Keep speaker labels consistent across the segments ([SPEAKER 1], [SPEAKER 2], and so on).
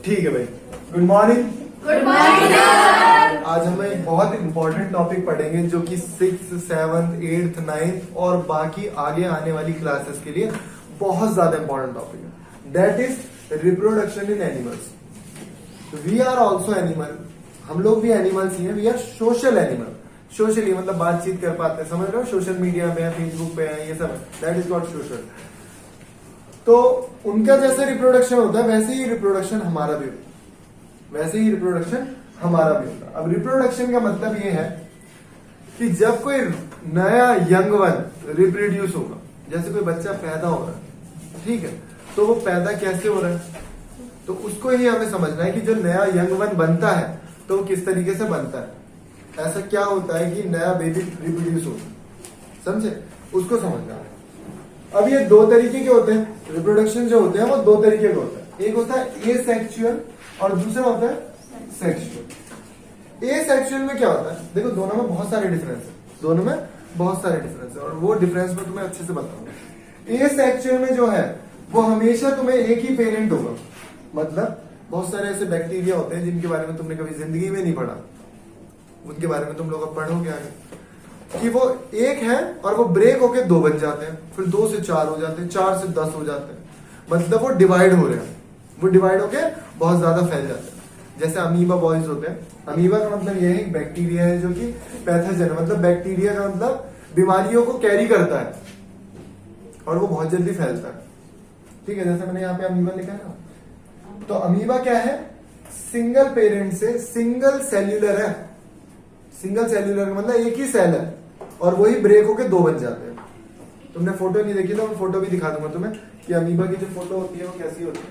[SPEAKER 1] ठीक है भाई, गुड मॉर्निंग।
[SPEAKER 2] Good morning.
[SPEAKER 1] आज हम एक बहुत इंपॉर्टेंट टॉपिक पढ़ेंगे जो कि 6th, 7th, 8th, 9th और बाकी आगे आने वाली क्लासेस के लिए बहुत ज्यादा इंपॉर्टेंट टॉपिक है। That is reproduction in animals. We are also animal, हम लोग भी एनिमल्स ही हैं। We are social animal. Socially मतलब बातचीत कर पाते हैं, समझ रहे हो? सोशल मीडिया पे है, फेसबुक पे है, ये सब है। That is not social. तो उनका जैसे रिप्रोडक्शन होता है वैसे ही रिप्रोडक्शन हमारा भी होता है, वैसे ही रिप्रोडक्शन हमारा भी होता है। अब रिप्रोडक्शन का मतलब ये है कि जब कोई नया यंग वन रिप्रोड्यूस होगा, जैसे कोई बच्चा पैदा हो रहा है, ठीक है, तो वो पैदा कैसे हो रहा है, तो उसको ही हमें समझना है कि जो नया यंग वन बनता है तो वो किस तरीके से बनता है। ऐसा क्या होता है कि नया बेबी रिप्रोड्यूस होता है, समझे? उसको समझना है। अब ये दो तरीके के होते हैं रिप्रोडक्शन, जो होते हैं वो दो तरीके के होते हैं। एक होता है एसेक्सुअल और दूसरा होता है सेक्सुअल। एसेक्सुअल में क्या होता है, देखो दोनों में बहुत सारे डिफरेंस है, दोनों में बहुत सारे डिफरेंस है और वो डिफरेंस में तुम्हें अच्छे से बताऊंगा। एसेक्सुअल में जो है वो हमेशा तुम्हें एक ही पेरेंट होगा। मतलब बहुत सारे ऐसे बैक्टीरिया होते हैं जिनके बारे में तुमने कभी जिंदगी में नहीं पढ़ा, उनके बारे में तुम लोग अब पढ़ोगे आगे कि वो एक है और वो ब्रेक होके दो बन जाते हैं, फिर 2 से 4 हो जाते हैं, 4 से 10 हो जाते हैं। मतलब वो डिवाइड हो रहे हैं, वो डिवाइड होके बहुत ज्यादा फैल जाते हैं। जैसे अमीबा बॉयज होते हैं। अमीबा का मतलब ये है बैक्टीरिया है जो कि पैथोजन है, मतलब बैक्टीरिया का मतलब बीमारियों को कैरी करता है और वो बहुत जल्दी फैलता है। ठीक है, जैसे मैंने यहाँ पे अमीबा लिखा है ना, तो अमीबा क्या है, सिंगल पेरेंट से सिंगल सेल्यूलर है। सिंगल सेल्यूलर का मतलब एक ही सेल है और वही ब्रेक होके दो बन जाते हैं। तुमने फोटो नहीं देखी तो मैं फोटो भी दिखा दूंगा तुम्हें कि अमीबा की जो फोटो होती है वो कैसी होती है।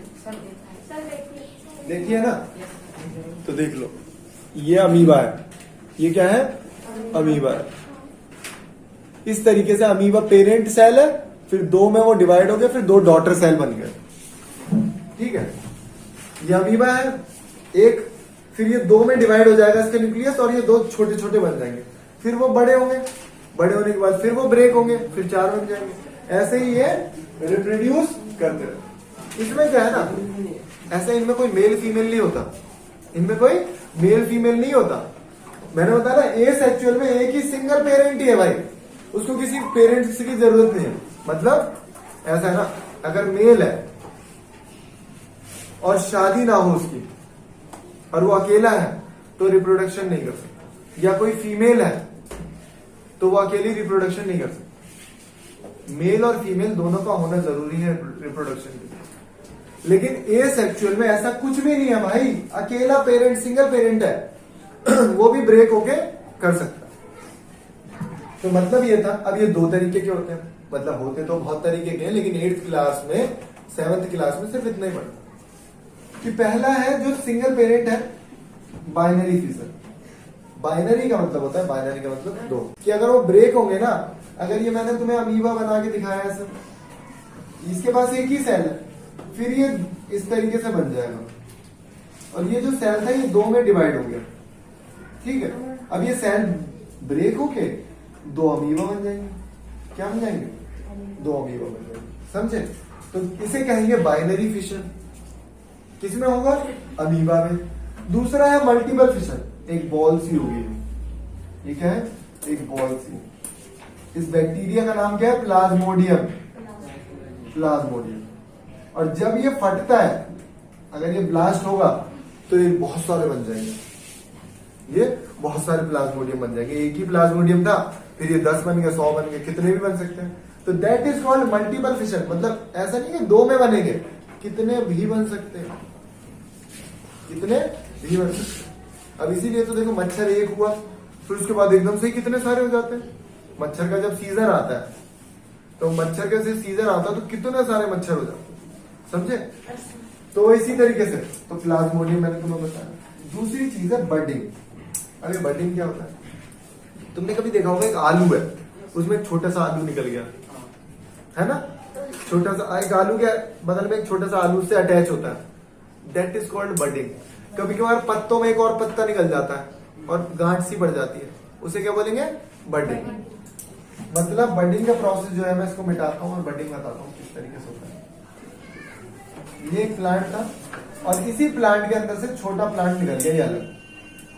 [SPEAKER 1] देखिए ना, तो देख लो, ये अमीबा है, ये क्या है, अमीबा है। इस तरीके से अमीबा पेरेंट सेल है, फिर दो में वो डिवाइड हो गए, फिर 2 डॉटर सेल बन गए। ठीक है, ये अमीबा है एक, फिर ये 2 में डिवाइड हो जाएगा इसका न्यूक्लियस और ये 2 छोटे छोटे बन जाएंगे, फिर वो बड़े होंगे, बड़े होने के बाद फिर वो ब्रेक होंगे, फिर 4 बन जाएंगे। ऐसे ही ये रिप्रोड्यूस करते रहते। इसमें क्या है ना, ऐसे इनमें कोई मेल फीमेल नहीं होता, इनमें कोई मेल फीमेल नहीं होता। मैंने बताया ना, एसेक्सुअल में एक ही सिंगल पेरेंट ही है भाई, उसको किसी पेरेंट्स की जरूरत नहीं है। मतलब ऐसा है ना, अगर मेल है और शादी ना हो उसकी और वो अकेला है तो रिप्रोडक्शन नहीं कर सकता, या कोई फीमेल है तो वो अकेली रिप्रोडक्शन नहीं कर सकती। मेल और फीमेल दोनों का होना जरूरी है रिप्रोडक्शन के लिए। लेकिन एसेक्सुअल में ऐसा कुछ भी नहीं है भाई, अकेला पेरेंट, सिंगल पेरेंट है वो भी ब्रेक होके कर सकता है। तो मतलब ये था। अब ये 2 तरीके के होते हैं, मतलब होते तो बहुत तरीके के हैं, लेकिन 8th क्लास में, 7th क्लास में सिर्फ इतना ही पढ़ा कि पहला है जो सिंगल पेरेंट है, बाइनरी फिशर। बाइनरी का मतलब होता है, बाइनरी का मतलब 2, कि अगर वो ब्रेक होंगे ना, अगर ये मैंने तुम्हें अमीबा बना के दिखाया है सर, इसके पास एक ही सेल है, फिर ये इस तरीके से बन जाएगा और ये जो सेल था ये 2 में डिवाइड हो गया। ठीक है, अब ये सेल ब्रेक होके 2 अमीबा बन जाएंगे। क्या बन जाएंगे? 2 अमीबा बन जाएंगे, समझे? तो इसे कहेंगे बाइनरी फिशर। किसमें होगा? अमीबा में। दूसरा है मल्टीपल फिशर, एक बॉल सी होगी, ये क्या है, एक बॉल सी। इस बैक्टीरिया का नाम क्या है? प्लाज्मोडियम। प्लाज्मोडियम। और जब ये फटता है, अगर ये ब्लास्ट होगा तो ये बहुत सारे बन जाएंगे, ये बहुत सारे प्लाज्मोडियम बन जाएंगे। एक ही प्लाज्मोडियम था, फिर ये 10 बन गए, 100 बन गए, कितने भी बन सकते हैं। तो that is called multiple fission. मतलब ऐसा नहीं कि 2 में बनेंगे, कितने भी बन सकते हैं, कितने भी बन सकते हैं। अब इसीलिए तो देखो, मच्छर एक हुआ, फिर उसके बाद एकदम से कितने सारे हो जाते हैं। मच्छर का जब सीजन आता है, तो मच्छर का जब सीजन आता है तो कितने सारे मच्छर हो जाते हैं, समझे? तो इसी तरीके से तो प्लाज्मोडियम मैंने तुम्हें बताया। दूसरी चीज है बडिंग। अरे बडिंग क्या होता है? तुमने कभी देखा होगा, एक आलू है, उसमें एक छोटा सा आलू निकल गया है ना, छोटा सा एक आलू के बगल में एक छोटा सा आलू से अटैच होता है, दैट इज कॉल्ड बडिंग। कभी कभार पत्तों में एक और पत्ता निकल जाता है और गांठ सी पड़ जाती है, उसे क्या बोलेंगे? बडिंग। मतलब बडिंग का प्रोसेस जो है, मैं इसको मिटाता हूँ और बडिंग बताता हूँ किस तरीके से होता है। ये एक प्लांट था और इसी प्लांट के अंदर से छोटा प्लांट निकल गया ये अलग,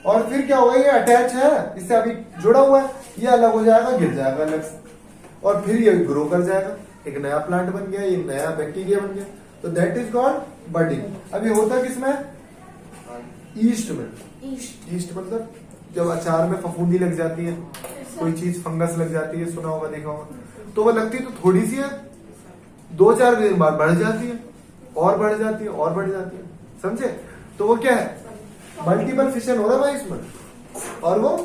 [SPEAKER 1] और फिर क्या होगा, ये अटैच है इससे, अभी जुड़ा हुआ है, ये अलग हो जाएगा, गिर जाएगा अलग से, और फिर ये ग्रो कर जाएगा, एक नया प्लांट बन गया, ये नया बैक्टीरिया बन गया। तो दैट इज कॉल्ड बडिंग। अभी होता किसमें, ईस्ट में। ईस्ट मतलब जब अचार में फफूंदी लग जाती है, कोई चीज फंगस लग जाती है, सुना होगा देखा होगा, तो वो लगती तो थोड़ी सी है, 2-4 दिन बाद बढ़ जाती है, और बढ़ जाती है, और बढ़ जाती है, समझे। तो वो क्या है, मल्टीपल फिशन हो रहा है भाई इसमें, और वो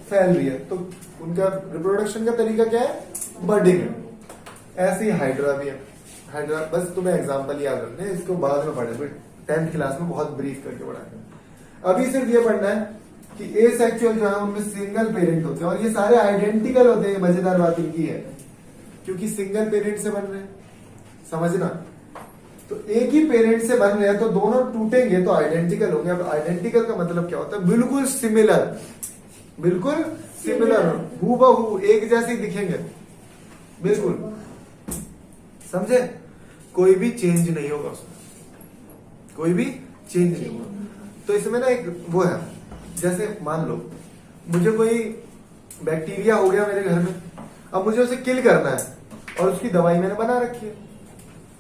[SPEAKER 1] फैल रही है। तो उनका रिप्रोडक्शन का तरीका क्या है, बडिंग है। ऐसे ही हाइड्रा भी है। हाइड्रा बस तुम्हें एग्जांपल याद रखना है, इसको बाद में पढ़े, 10th क्लास में बहुत ब्रीफ करके पढ़ाएंगे। अभी सिर्फ ये पढ़ना है कि एसेक्सुअल जो है उनमें सिंगल पेरेंट होते हैं, और ये सारे आइडेंटिकल होते हैं। मजेदार बात इनकी है क्योंकि सिंगल पेरेंट से बन रहे हैं, समझना। तो एक ही पेरेंट से बन रहे हैं तो दोनों टूटेंगे तो आइडेंटिकल होंगे। अब आइडेंटिकल का मतलब क्या होता है, बिल्कुल सिमिलर, बिल्कुल सिमिलर, हूबहू एक जैसे ही दिखेंगे, बिल्कुल, समझे। कोई भी चेंज नहीं होगा उसमें, कोई भी चेंज नहीं होगा। तो इसमें ना एक वो है, जैसे मान लो मुझे कोई बैक्टीरिया हो गया मेरे घर में, अब मुझे उसे किल करना है, और उसकी दवाई मैंने बना रखी है,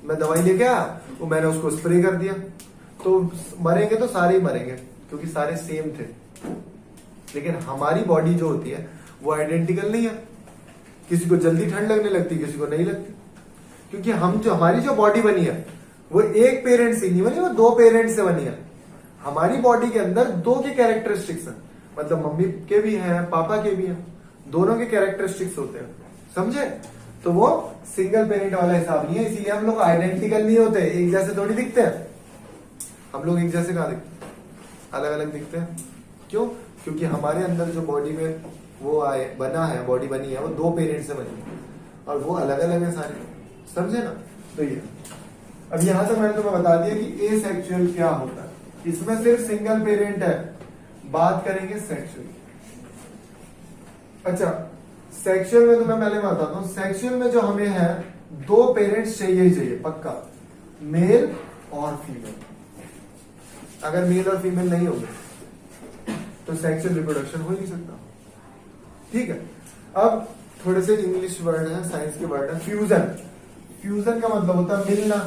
[SPEAKER 1] मैं दवाई लेके आया, वो मैंने उसको स्प्रे कर दिया, तो मरेंगे तो सारे ही मरेंगे क्योंकि सारे सेम थे। लेकिन हमारी बॉडी जो होती है वो आइडेंटिकल नहीं है, किसी को जल्दी ठंड लगने लगती, किसी को नहीं लगती, क्योंकि हमारी जो बॉडी बनी है वो एक पेरेंट से नहीं बनी, वो 2 पेरेंट से बनी है। हमारी बॉडी के अंदर 2 के कैरेक्टरिस्टिक्स हैं, मतलब मम्मी के भी हैं, पापा के भी हैं, दोनों के कैरेक्टरिस्टिक्स होते हैं, समझे। तो वो सिंगल पेरेंट वाला हिसाब नहीं है, इसीलिए हम लोग आइडेंटिकल नहीं होते, एक जैसे थोड़ी दिखते हैं। हम लोग एक जैसे कहां दिखते हैं, अलग अलग दिखते हैं। क्यों, क्योंकि हमारे अंदर जो बॉडी में वो बना है, बॉडी बनी है, वो 2 पेरेंट से बनी है, और वो अलग अलग है सारे, समझे ना। तो ये अब यहां तक मैंने तुम्हें बता दिया कि एसेक्सुअल क्या होता है, इसमें सिर्फ सिंगल पेरेंट है। बात करेंगे सेक्सुअल। अच्छा, सेक्सुअल में तुम्हें पहले मैं बताता हूं, सेक्सुअल में जो हमें है 2 पेरेंट्स चाहिए ही चाहिए पक्का, मेल और फीमेल। अगर मेल और फीमेल नहीं होंगे तो सेक्सुअल रिप्रोडक्शन हो ही नहीं सकता, ठीक है। अब थोड़े से इंग्लिश वर्ड है, साइंस के वर्ड है। फ्यूजन, फ्यूजन का मतलब होता है मिलना,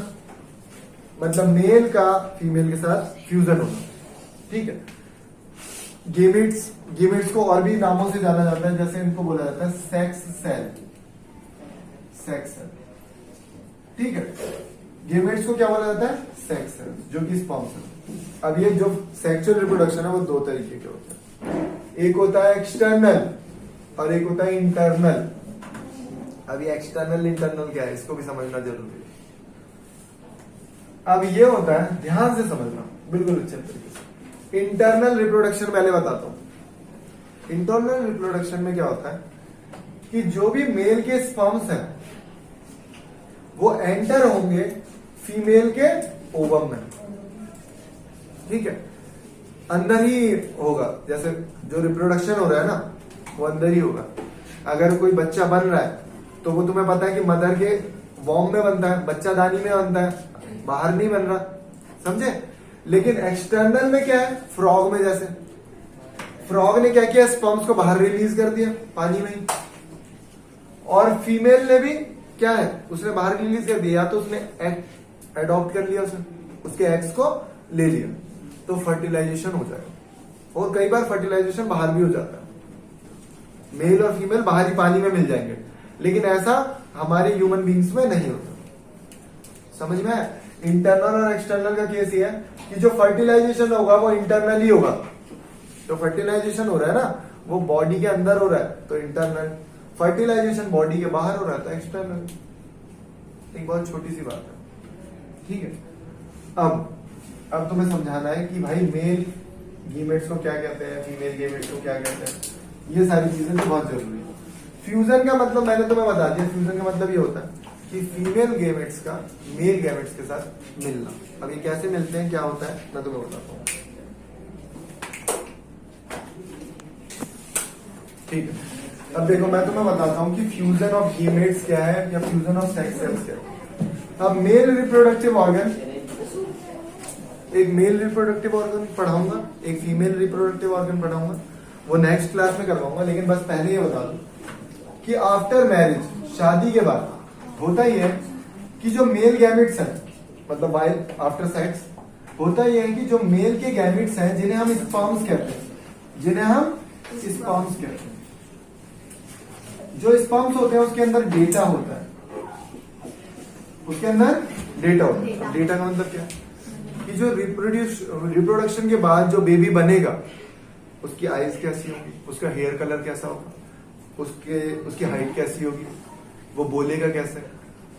[SPEAKER 1] मतलब मेल का फीमेल के साथ फ्यूजन होना, ठीक है। गेमेट्स, गेमेट्स को और भी नामों से जाना जाता है, जैसे इनको बोला जाता है सेक्स सेल, सेक्स सेल, ठीक है। गेमेट्स को क्या बोला जाता है, सेक्स सेल, जो कि स्पर्म सेल। अब ये जो सेक्सुअल रिप्रोडक्शन है वो 2 तरीके के होते हैं, एक होता है एक्सटर्नल और एक होता है इंटरनल। अब ये एक्सटर्नल इंटरनल क्या है, इसको भी समझना जरूरी है। अब ये होता है, ध्यान से समझना बिल्कुल अच्छे तरीके से। इंटरनल रिप्रोडक्शन पहले बताता हूं। इंटरनल रिप्रोडक्शन में क्या होता है कि जो भी मेल के स्पर्म्स हैं वो एंटर होंगे फीमेल के ओवम में, ठीक है, अंदर ही होगा। जैसे जो रिप्रोडक्शन हो रहा है ना वो अंदर ही होगा। अगर कोई बच्चा बन रहा है तो वो तुम्हें पता है कि मदर के वॉर्म में बनता है, बच्चा दानी में बनता है, बाहर नहीं बन रहा, समझे। लेकिन एक्सटर्नल में क्या है, फ्रॉग में, जैसे फ्रॉग ने क्या किया, स्पर्म्स को बाहर रिलीज कर दिया पानी में ही, और फीमेल ने भी क्या है, उसने बाहर रिलीज कर दिया, या तो उसने एडॉप्ट कर लिया, उसके एग्स को ले लिया, तो फर्टिलाइजेशन हो जाएगा। और कई बार फर्टिलाइजेशन बाहर भी हो जाता है, मेल और फीमेल बाहर ही पानी में मिल जाएंगे, लेकिन ऐसा हमारे ह्यूमन बींग्स में नहीं होता, समझ में। इंटरनल और एक्सटर्नल का केस ये है कि जो फर्टिलाइजेशन होगा वो इंटरनल ही होगा। तो फर्टिलाइजेशन हो रहा है ना वो बॉडी के अंदर हो रहा है तो इंटरनल, फर्टिलाइजेशन बॉडी के बाहर हो रहा है तो एक्सटर्नल। एक बहुत छोटी सी बात है, ठीक है। अब तुम्हें समझाना है कि भाई मेल गीमेट्स को क्या कहते हैं, फीमेल गीमेट्स को क्या कहते हैं, ये सारी चीजें तो बहुत जरूरी है। फ्यूजन का मतलब मैंने तुम्हें बता दिया, फ्यूजन का मतलब ये होता है कि फीमेल गैमेट्स का मेल गैमेट्स के साथ मिलना। अब ये कैसे मिलते हैं, क्या होता है, मैं तुम्हें बताता हूं, ठीक है। अब देखो मैं तुम्हें बताता हूं कि फ्यूजन ऑफ गैमेट्स क्या है या फ्यूजन ऑफ सेक्स सेल्स क्या है। अब मेल रिप्रोडक्टिव ऑर्गन एक मेल रिप्रोडक्टिव ऑर्गन पढ़ाऊंगा, एक फीमेल रिप्रोडक्टिव ऑर्गन पढ़ाऊंगा, वो नेक्स्ट क्लास में करवाऊंगा। लेकिन बस पहले ये बता दूं कि आफ्टर मैरिज, शादी के बाद होता ही है कि जो मेल गैमेट्स हैं, मतलब वाइल आफ्टर सेक्स, होता ही है कि जो मेल के गैमेट्स हैं जिन्हें हम स्पर्म्स कहते हैं, जो स्पर्म्स होते हैं उसके अंदर डेटा होता है, डेटा का मतलब क्या कि जो रिप्रोडक्शन के बाद जो बेबी बनेगा उसकी आईज कैसी होगी, उसका हेयर कलर कैसा होगा, उसकी हाइट कैसी होगी, वो बोलेगा कैसे,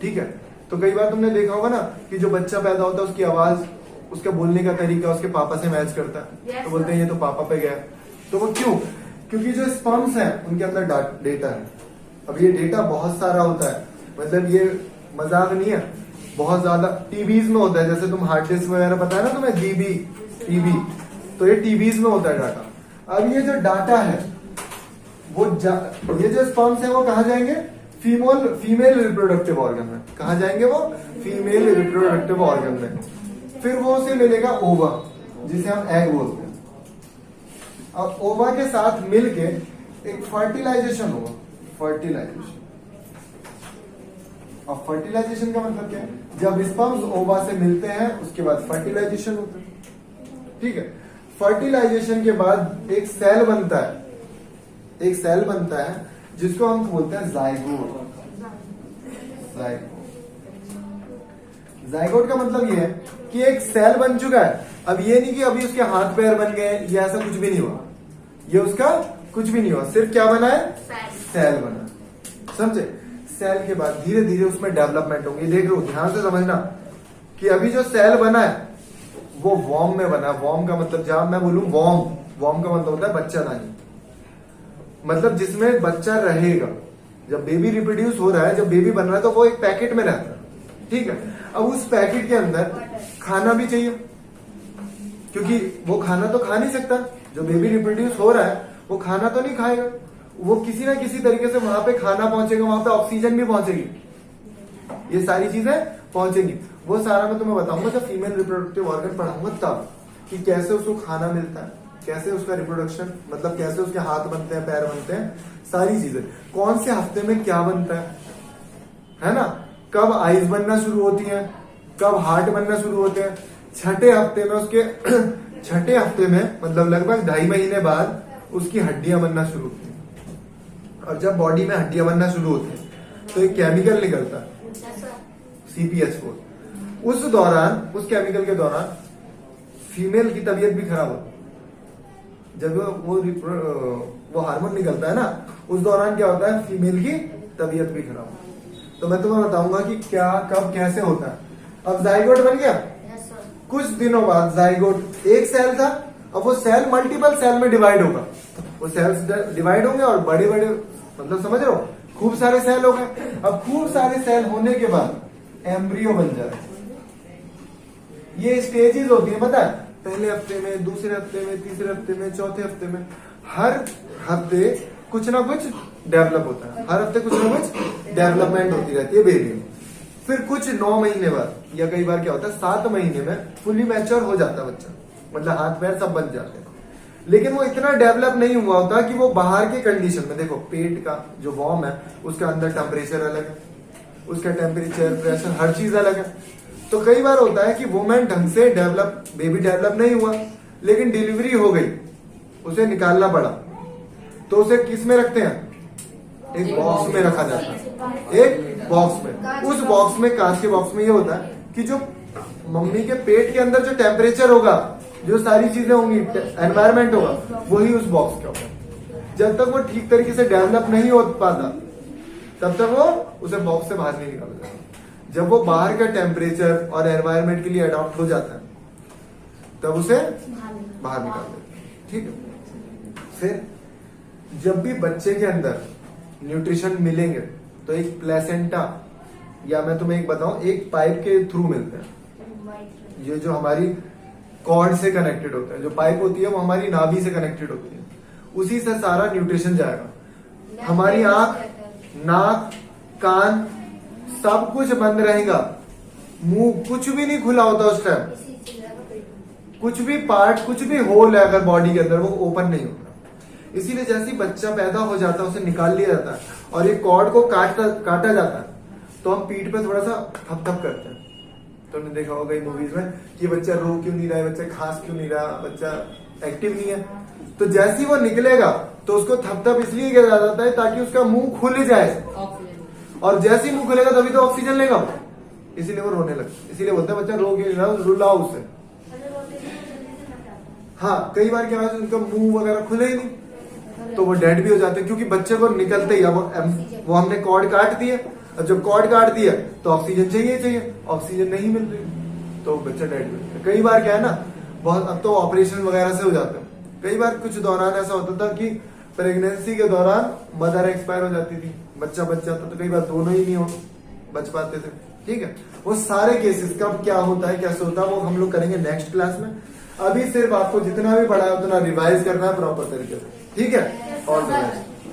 [SPEAKER 1] ठीक है। तो कई बार तुमने देखा होगा ना कि जो बच्चा पैदा होता है उसकी आवाज, उसका बोलने का तरीका उसके पापा से मैच करता है, तो बोलते हैं ये तो पापा पे गया। तो वो क्यों? क्योंकि जो स्पर्म्स हैं उनके अंदर डेटा है। अब ये डेटा बहुत सारा होता है, मतलब ये मजाक नहीं है, बहुत ज्यादा टीबीज में होता है। जैसे तुम हार्ड डिस्क वगैरह पता है ना तुम्हें, जीबी, टीबी, तो ये टीबीज में होता है डाटा। अब ये जो डाटा है वो ये जो स्पर्म्स है वो कहाँ जाएंगे? फीमेल रिप्रोडक्टिव ऑर्गन में। कहा जाएंगे वो? फीमेल रिप्रोडक्टिव ऑर्गन में। फिर वो उसे मिलेगा ओवा, जिसे हम एग बोलते हैं। अब ओवा के साथ मिलके एक फर्टिलाइजेशन होगा, फर्टिलाइजेशन। अब फर्टिलाइजेशन का मतलब क्या है? जब स्पर्म्स ओवा से मिलते हैं उसके बाद फर्टिलाइजेशन होता है, ठीक है। फर्टिलाइजेशन के बाद एक सेल बनता है जिसको हम बोलते हैं जाइगोट। जाइगोट का मतलब ये है कि एक सेल बन चुका है। अब ये नहीं कि अभी उसके हाथ पैर बन गए, ये ऐसा कुछ भी नहीं हुआ, ये उसका कुछ भी नहीं हुआ, सिर्फ क्या बना है? सेल बना, समझे? सेल के बाद धीरे धीरे उसमें डेवलपमेंट होगी। देख लो, ध्यान से समझना कि अभी जो सेल बना है वो वॉर्म में बना। वॉर्म का मतलब, जहां मैं बोलूं वॉर्म का मतलब होता है बच्चादानी, मतलब जिसमें बच्चा रहेगा। जब बेबी रिप्रोड्यूस हो रहा है, जब बेबी बन रहा है, तो वो एक पैकेट में रहता है, ठीक है। अब उस पैकेट के अंदर खाना भी चाहिए, क्योंकि वो खाना तो खा नहीं सकता। जो बेबी रिप्रोड्यूस हो रहा है वो खाना तो नहीं खाएगा, वो किसी ना किसी तरीके से वहां पे खाना पहुंचेगा, वहां पे ऑक्सीजन भी पहुंचेगी, ये सारी चीजें पहुंचेंगी। वो सारा मैं तुम्हें बताऊंगा जब फीमेल रिप्रोडक्टिव ऑर्गन पढ़ाऊंगा तब, कि कैसे उसको खाना मिलता है, कैसे उसका रिप्रोडक्शन, मतलब कैसे उसके हाथ बनते हैं, पैर बनते हैं, सारी चीजें। कौन से हफ्ते में क्या बनता है ना, कब आईज बनना शुरू होती है, कब हार्ट बनना शुरू होते हैं। छठे हफ्ते में उसके छठे हफ्ते में मतलब लगभग 2.5 महीने बाद उसकी हड्डियां बनना शुरू होती हैं। और जब बॉडी में हड्डियां बनना शुरू होती हैं तो एक केमिकल निकलता है CPH4। उस दौरान, उस केमिकल के दौरान फीमेल की तबीयत भी खराब होती है। जब वो हार्मोन निकलता है ना, उस दौरान क्या होता है? फीमेल की तबीयत भी खराब होती है। तो मैं तुम्हें बताऊंगा कि क्या, कब, कैसे होता है। अब जाइगोट बन गया, कुछ दिनों बाद जाइगोट एक सेल था, अब वो सेल मल्टीपल सेल में डिवाइड होगा। वो सेल्स डिवाइड होंगे और बड़े बड़े, मतलब समझ रहे हो, खूब सारे सेल हो गए। अब खूब सारे सेल होने के बाद एम्ब्रियो बन जाए। ये स्टेजेस होती है, पता है? पहले हफ्ते में, दूसरे हफ्ते में, तीसरे हफ्ते में, चौथे हफ्ते में। हर हफ्ते कुछ ना कुछ डेवलप होता है, हर हफ्ते कुछ ना कुछ डेवलपमेंट होती रहती है बेबी में। फिर कुछ 9 महीने बाद, या कई बार क्या होता है 7 महीने में फुली मैच्योर हो जाता है बच्चा, मतलब हाथ पैर सब बन जाते हैं। लेकिन वो इतना डेवलप नहीं हुआ होता कि वो बाहर के कंडीशन में, देखो पेट का जो वॉर्म है उसका अंदर टेम्परेचर अलग है, उसका टेम्परेचर, प्रेशर, हर चीज अलग है। तो कई बार होता है कि वुमेन ढंग से बेबी डेवलप नहीं हुआ, लेकिन डिलीवरी हो गई, उसे निकालना पड़ा, तो उसे किस में रखते हैं? एक बॉक्स में रखा जाता है, एक बॉक्स में। उस बॉक्स में, कांच के बॉक्स में ये होता है कि जो मम्मी के पेट के अंदर जो टेम्परेचर होगा, जो सारी चीजें होंगी, एनवायरमेंट होगा, वही उस बॉक्स का होगा। जब तक वो ठीक तरीके से डेवलप नहीं हो पाता तब तक वो उसे बॉक्स से बाहर नहीं निकाला जाता। जब वो बाहर का टेम्परेचर और एनवायरमेंट के लिए अडॉप्ट हो जाता है तब उसे बाहर निकाल देते हैं, ठीक है। फिर जब भी बच्चे के अंदर न्यूट्रिशन मिलेंगे तो एक प्लेसेंटा, या मैं तुम्हें एक बताऊं, एक पाइप के थ्रू मिलते हैं। ये जो हमारी कॉर्ड से कनेक्टेड होता है, जो पाइप होती है वो हमारी नाभि से कनेक्टेड होती है, उसी से सारा न्यूट्रिशन जाएगा। हमारी आंख, नाक, कान सब कुछ बंद रहेगा, मुंह कुछ भी नहीं खुला होता उस टाइम, कुछ भी पार्ट, कुछ भी होल है अगर बॉडी के अंदर, वो ओपन नहीं होता। इसीलिए जैसे ही बच्चा पैदा हो जाता है उसे निकाल लिया जाता है और ये कॉर्ड को काटा जाता है, तो हम पीठ पे थोड़ा सा थप करते हैं। तो हमने देखा होगा मूवीज में कि बच्चा रो क्यों नहीं रहा है, बच्चा खांस क्यों नहीं रहा, बच्चा एक्टिव नहीं है। तो जैसे ही वो निकलेगा तो उसको थप इसलिए किया जाता है ताकि उसका मुंह खुल जाए, और जैसे ही मुंह खुलेगा तभी तो ऑक्सीजन लेगा वो, इसीलिए वो रोने लगता है। इसीलिए बोलते हैं बच्चा रो क्यों नहीं रहा, रुलाओ उसे। हाँ, कई बार क्या होता है उनका मुंह वगैरह खुले ही नहीं तो वो डेड भी हो जाते हैं, क्योंकि बच्चे को निकलते ही वो हमने कॉर्ड काट दिया, और जब कॉर्ड काट दिया तो ऑक्सीजन चाहिए, ऑक्सीजन नहीं मिल रही तो बच्चा डेड भी हो गया। कई बार क्या है ना, बहुत अब तो ऑपरेशन वगैरह से हो जाते हैं। कई बार कुछ दौरान ऐसा होता था कि प्रेगनेंसी के दौरान मदर एक्सपायर हो जाती थी, बच्चा बच जाता, तो कई बार दोनों ही नहीं बच पाते थे। ठीक है, वो सारे केसेस कब क्या होता है, कैसे होता है, वो हम लोग करेंगे नेक्स्ट क्लास में। अभी सिर्फ आपको जितना भी पढ़ा है उतना रिवाइज करना है प्रॉपर तरीके से। ठीक है, ऑल द बेस्ट।